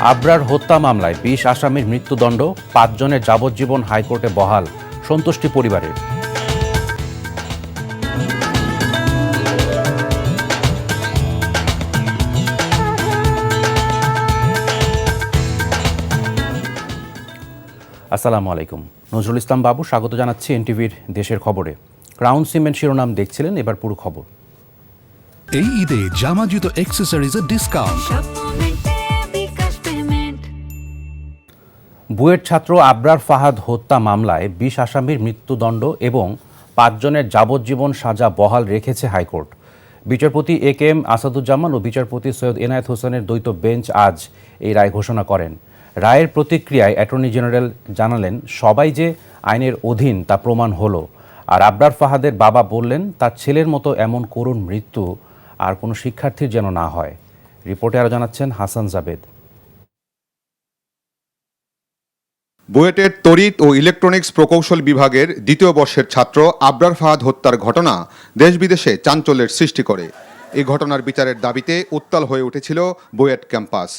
আবরার হত্যা মামলায় ২০ আসামির মৃত্যুদণ্ড, ৫ জনের যাবজ্জীবন হাইকোর্টে বহাল, সন্তুষ্টি পরিবারের। আসসালামু আলাইকুম, নজরুল ইসলাম বাবু স্বাগত জানাচ্ছি এনটিভির দেশের খবরে। ক্রাউন সিমেন্ট শিরোনাম দেখছিলেন, এবার পুরো খবর। এই ঈদে জামা জুতো অ্যাক্সেসরিজের ডিসকাউন্ট। বুয়েট ছাত্র আবরার ফাহাদ হত্যা মামলায় ২০ আসামির মৃত্যুদণ্ড এবং ৫ জনের যাবজ্জীবন সাজা বহাল রেখেছে হাইকোর্ট। বিচারপতি এ কে এম আসাদুজ্জামান ও বিচারপতি সৈয়দ এনায়েত হোসেনের দ্বৈত বেঞ্চ আজ এই রায় ঘোষণা করেন। রায়ের প্রতিক্রিয়ায় অ্যাটর্নি জেনারেল জানালেন, সবাই যে আইনের অধীন তা প্রমাণ হলো। আর আবরার ফাহাদের বাবা বললেন, তার ছেলের মতো এমন করুণ মৃত্যু আর কোনো শিক্ষার্থীর যেন না হয়। রিপোর্টে আরও জানাচ্ছেন হাসান জাবেদ। বুয়েটের তড়িৎ ও ইলেকট্রনিক্স প্রকৌশল বিভাগের দ্বিতীয় বর্ষের ছাত্র আবরার ফাহাদ হত্যার ঘটনা দেশ বিদেশে চাঞ্চল্যের সৃষ্টি করে। এই ঘটনার বিচারের দাবিতে উত্তাল হয়ে উঠেছিল বুয়েট ক্যাম্পাস।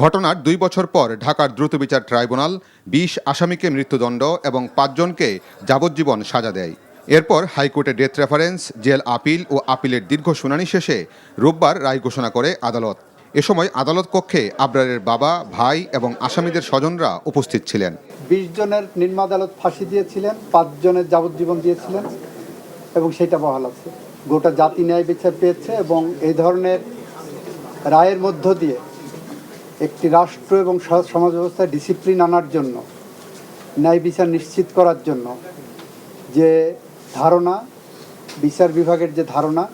ঘটনার ২ বছর পর ঢাকার দ্রুত বিচার ট্রাইব্যুনাল ২০ আসামিকে মৃত্যুদণ্ড এবং ৫ জনকে যাবজ্জীবন সাজা দেয়। এরপর হাইকোর্টে ডেথ রেফারেন্স, জেল আপিল ও আপিলের দীর্ঘ শুনানি শেষে রোববার রায় ঘোষণা করে আদালত। এ সময় আদালত কক্ষে আবরারের বাবা, ভাই এবং আসামিদের স্বজনরা উপস্থিত ছিলেন। ২০ জনের নিম্ন আদালত ফাঁসি দিয়েছিলেন, ৫ জনের যাবজ্জীবন দিয়েছিলেন এবং সেটা বহাল আছে। গোটা জাতি ন্যায় বিচার পেয়েছে এবং এই ধরনের রায়ের মধ্য দিয়ে একটি রাষ্ট্র এবং সমাজ ব্যবস্থায় ডিসিপ্লিন আনার জন্য, ন্যায় বিচার নিশ্চিত করার জন্য যে ধারণা, বিচার বিভাগের যে ধারণা,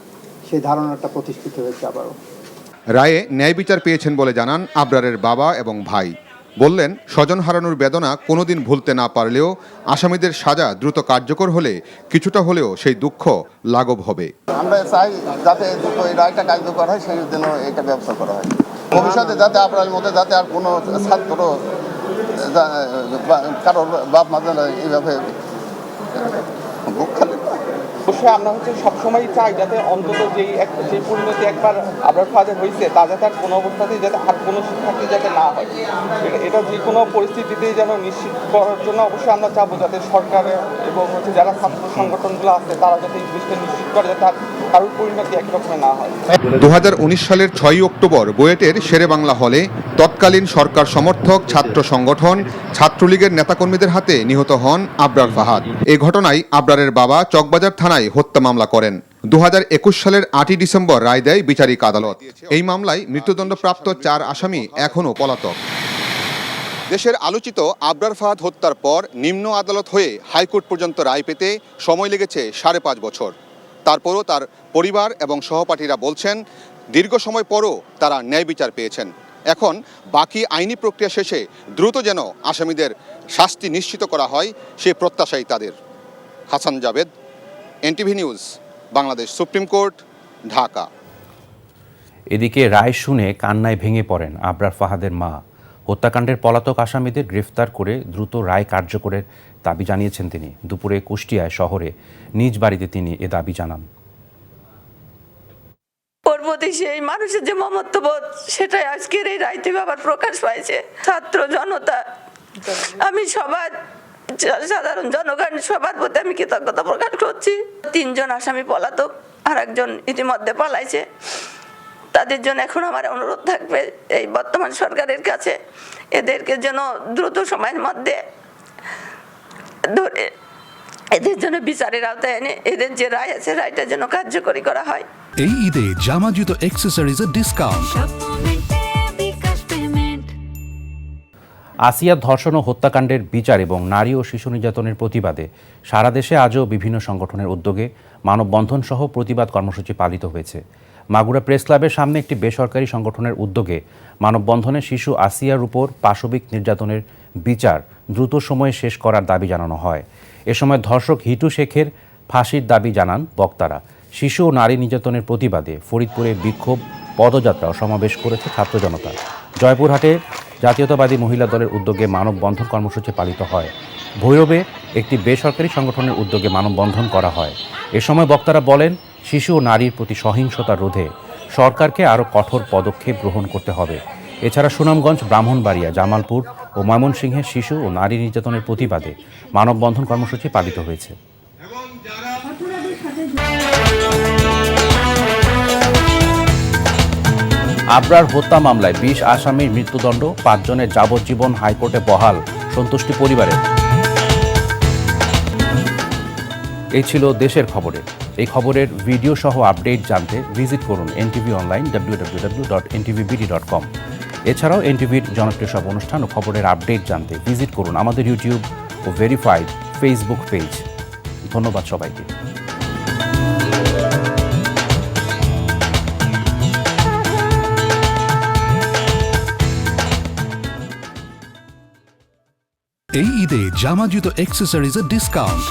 সেই ধারণাটা প্রতিষ্ঠিত হয়েছে আবারও। রায়ে ন্যায় বিচার পেয়েছেন বলে জানান আবরারের বাবা এবং ভাই। বললেন, স্বজন হারানোর বেদনা কোনোদিন ভুলতে না পারলেও আসামিদের সাজা দ্রুত কার্যকর হলে কিছুটা হলেও সেই দুঃখ লাঘব হবে। আমরা চাই যাতে দ্রুত এই রায়টা কার্যকর হয়, সেই জন্য এটা ব্যবস্থা করা হয়। ভবিষ্যতে যাতে আপনার মধ্যে যাতে আর কোনো ছাত্র কারোর বাপ মা এইভাবে বুক খালি। অবশ্যই আমরা সবসময় চাই যাতে অন্তত যে পরিণতি একবার আবরার ফাহাদের হয়েছে তা যাতে আর কোনো অবস্থাতেই যাতে আর কোনো শিক্ষার্থী যাতে না হয়, এটা যে কোনো পরিস্থিতিতেই যেন নিশ্চিত করার জন্য অবশ্যই আমরা চাবো যাতে সরকারের এবং যারা ছাত্র সংগঠনগুলো আছে তারা যাতে এই জিনিসটা নিশ্চিত করে যাতে আর কারোর পরিণতি একরকমের না হয়। ২০১৯ সালের ৬ই অক্টোবর বুয়েটের শেরে বাংলা হলে তৎকালীন সরকার সমর্থক ছাত্র সংগঠন ছাত্রলীগের নেতাকর্মীদের হাতে নিহত হন আবরার ফাহাদ। এই ঘটনায় আবরারের বাবা চকবাজার থানায় হত্যা মামলা করেন। ২০২১ সালের ৮ই ডিসেম্বর রায় দেয় বিচারিক আদালত। এই মামলায় মৃত্যুদণ্ডপ্রাপ্ত ৪ আসামি এখনও পলাতক। দেশের আলোচিত আবরার ফাহাদ হত্যার পর নিম্ন আদালত হয়ে হাইকোর্ট পর্যন্ত রায় পেতে সময় লেগেছে ৫.৫ বছর। তারপরও তার পরিবার এবং সহপাঠীরা বলছেন, দীর্ঘ সময় পরও তারা ন্যায় বিচার পেয়েছেন। এখন বাকি আইনি প্রক্রিয়া শেষে দ্রুত যেন আসামিদের শাস্তি নিশ্চিত করা হয়, সে প্রত্যাশাই তাদের। Hasan Javed, NTV news, Bangladesh supreme court, Dhaka. এদিকে রায় শুনে কান্নায় ভেঙে পড়েন আবরার ফাহাদের মা। হত্যাকাণ্ডের পলাতক আসামিদের গ্রেফতার করে দ্রুত রায় কার্যকরের দাবি জানিয়েছেন তিনি। দুপুরে কুষ্টিয়ায় শহরে নিজ বাড়িতে তিনি এ দাবি জানান। ওর প্রতি সেই মানুষের যে মমত্ববোধ, সেটাই আজকের এই রায়তে আবার প্রকাশ পাইছে। ছাত্র জনতা, আমি সবার সাধারণ জনগণ সবার প্রতি আমি কৃতজ্ঞতা প্রকাশ করছি। ৩ জন আসামি পলাতক, আর একজন ইতিমধ্যে পালাইছে। তাদের জন্য এখন আমার অনুরোধ থাকবে এই বর্তমান সরকারের কাছে, এদেরকে যেন দ্রুত সময়ের মধ্যে ধরে এদের জন্য বিচারের আওতায় এনে এদের যে রায় আছে রায়টা যেন কার্যকরী করা হয়। এই ঈদে জামা জুতো অ্যাক্সেসরিজের ডিসকাউন্ট। আসিয়া ধর্ষণ ও হত্যাকাণ্ডের বিচার এবং নারী ও শিশু নির্যাতনের প্রতিবাদে সারা দেশে আজও বিভিন্ন সংগঠনের উদ্যোগে মানববন্ধন সহ প্রতিবাদ কর্মসূচি পালিত হয়েছে। মাগুরা প্রেস ক্লাবের সামনে একটি বেসরকারি সংগঠনের উদ্যোগে মানববন্ধনে শিশু আসিয়ার উপর পাশবিক নির্যাতনের বিচার দ্রুত সময়ে শেষ করার দাবি জানানো হয়। এ সময় ধর্ষক হিটু শেখের ফাঁসির দাবি জানান বক্তারা। শিশু ও নারী নির্যাতনের প্রতিবাদে ফরিদপুরে বিক্ষোভ, পদযাত্রা ও সমাবেশ করেছে ছাত্র জনতা। জয়পুরহাটে জাতীয়তাবাদী মহিলা দলের উদ্যোগে মানববন্ধন কর্মসূচি পালিত হয়। ভৈরবে একটি বেসরকারি সংগঠনের উদ্যোগে মানববন্ধন করা হয়। এ সময় বক্তারা বলেন, শিশু ও নারীর প্রতি সহিংসতা রোধে সরকারকে আরও কঠোর পদক্ষেপ গ্রহণ করতে হবে। এছাড়া সুনামগঞ্জ, ব্রাহ্মণবাড়িয়া, জামালপুর ও ময়মনসিংহে শিশু ও নারী নির্যাতনের প্রতিবাদে মানববন্ধন কর্মসূচি পালিত হয়েছে। আবরার হত্যা মামলায় 20 আসামির মৃত্যুদণ্ড, 5 জনের যাবজ্জীবন হাইকোর্টে বহাল, সন্তুষ্টি পরিবারের। এই ছিল দেশের খবরে। এই খবরের ভিডিও সহ আপডেট জানতে ভিজিট করুন এনটিভি অনলাইন www.ntvbd.com। এছাড়াও এনটিভির জনপ্রিয় সব অনুষ্ঠান ও খবরের আপডেট জানতে ভিজিট করুন আমাদের ইউটিউব ও ভেরিফাইড ফেসবুক পেজ। ধন্যবাদ সবাইকে। এই ঈদে জামা জুতো অ্যাক্সেসরিজের ডিসকাউন্ট।